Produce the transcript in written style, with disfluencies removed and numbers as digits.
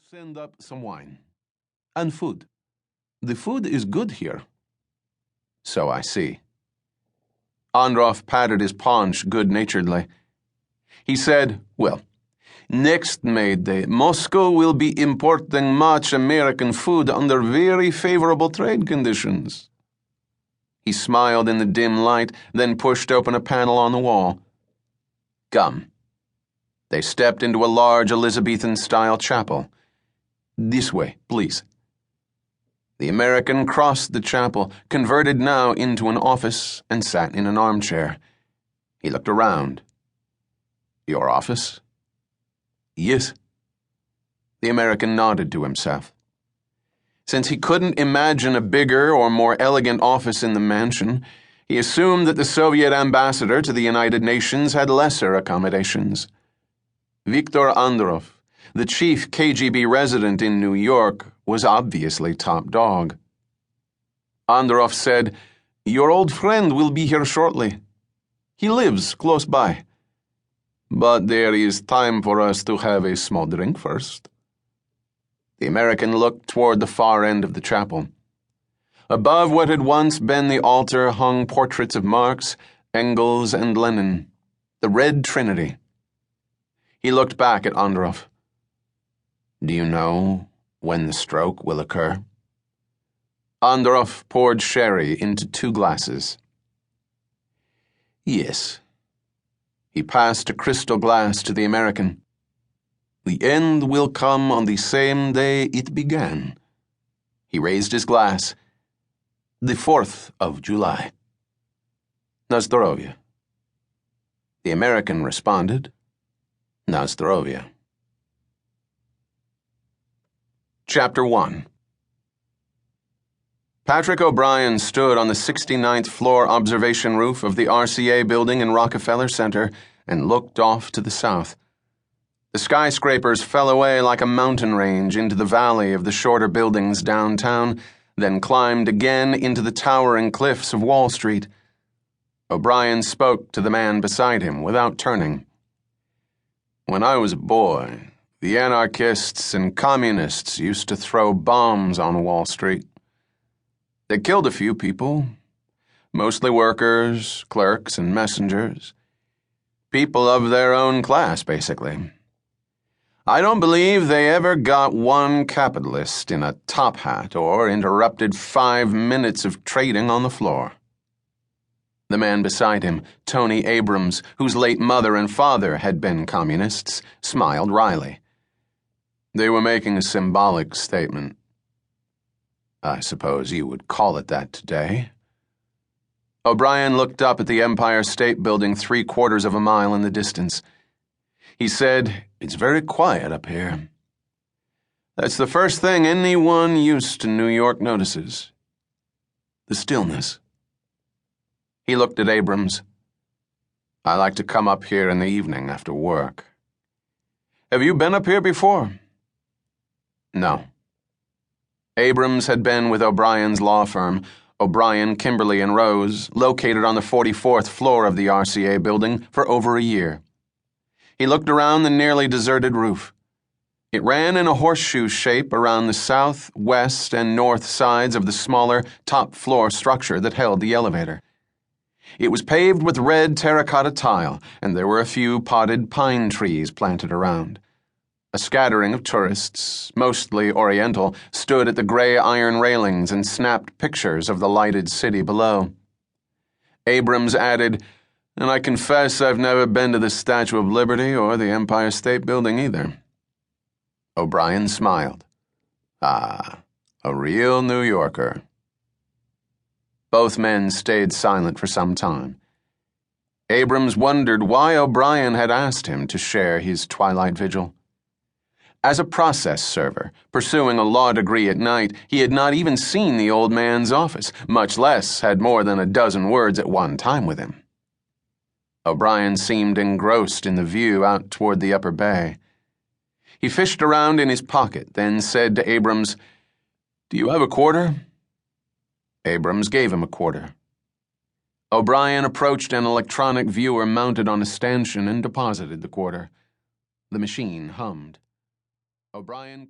send up some wine. And food. The food is good here. So I see. Androv patted his paunch good-naturedly. He said, well, next May Day, Moscow will be importing much American food under very favorable trade conditions. He smiled in the dim light, then pushed open a panel on the wall. Come. They stepped into a large Elizabethan-style chapel. This way, please. The American crossed the chapel, converted now into an office, and sat in an armchair. He looked around. Your office? Yes. The American nodded to himself. Since he couldn't imagine a bigger or more elegant office in the mansion, he assumed that the Soviet ambassador to the United Nations had lesser accommodations. Viktor Androv, the chief KGB resident in New York, was obviously top dog. Androv said, Your old friend will be here shortly. He lives close by. But there is time for us to have a small drink first. The American looked toward the far end of the chapel. Above what had once been the altar hung portraits of Marx, Engels, and Lenin, the Red Trinity. He looked back at Androv. Do you know when the stroke will occur? Androv poured sherry into 2 glasses. Yes. He passed a crystal glass to the American. The end will come on the same day it began. He raised his glass. The 4th of July. Na zdrowie. The American responded, Na zdrowie. Chapter 1. Patrick O'Brien stood on the 69th floor observation roof of the RCA building in Rockefeller Center and looked off to the south. The skyscrapers fell away like a mountain range into the valley of the shorter buildings downtown, then climbed again into the towering cliffs of Wall Street. O'Brien spoke to the man beside him without turning. When I was a boy, the anarchists and communists used to throw bombs on Wall Street. They killed a few people, mostly workers, clerks, and messengers. People of their own class, basically. I don't believe they ever got one capitalist in a top hat or interrupted 5 minutes of trading on the floor. The man beside him, Tony Abrams, whose late mother and father had been communists, smiled wryly. They were making a symbolic statement. I suppose you would call it that today. O'Brien looked up at the Empire State Building 3/4 of a mile in the distance. He said, It's very quiet up here. That's the first thing anyone used to New York notices. The stillness. He looked at Abrams. I like to come up here in the evening after work. Have you been up here before? No. Abrams had been with O'Brien's law firm, O'Brien, Kimberly & Rose, located on the 44th floor of the RCA building, for over a year. He looked around the nearly deserted roof. It ran in a horseshoe shape around the south, west, and north sides of the smaller, top-floor structure that held the elevator. It was paved with red terracotta tile, and there were a few potted pine trees planted around. A scattering of tourists, mostly Oriental, stood at the gray iron railings and snapped pictures of the lighted city below. Abrams added, And I confess I've never been to the Statue of Liberty or the Empire State Building either. O'Brien smiled. Ah, a real New Yorker. Both men stayed silent for some time. Abrams wondered why O'Brien had asked him to share his twilight vigil. As a process server, pursuing a law degree at night, he had not even seen the old man's office, much less had more than a dozen words at one time with him. O'Brien seemed engrossed in the view out toward the upper bay. He fished around in his pocket, then said to Abrams, Do you have a quarter? Abrams gave him a quarter. O'Brien approached an electronic viewer mounted on a stanchion and deposited the quarter. The machine hummed. O'Brien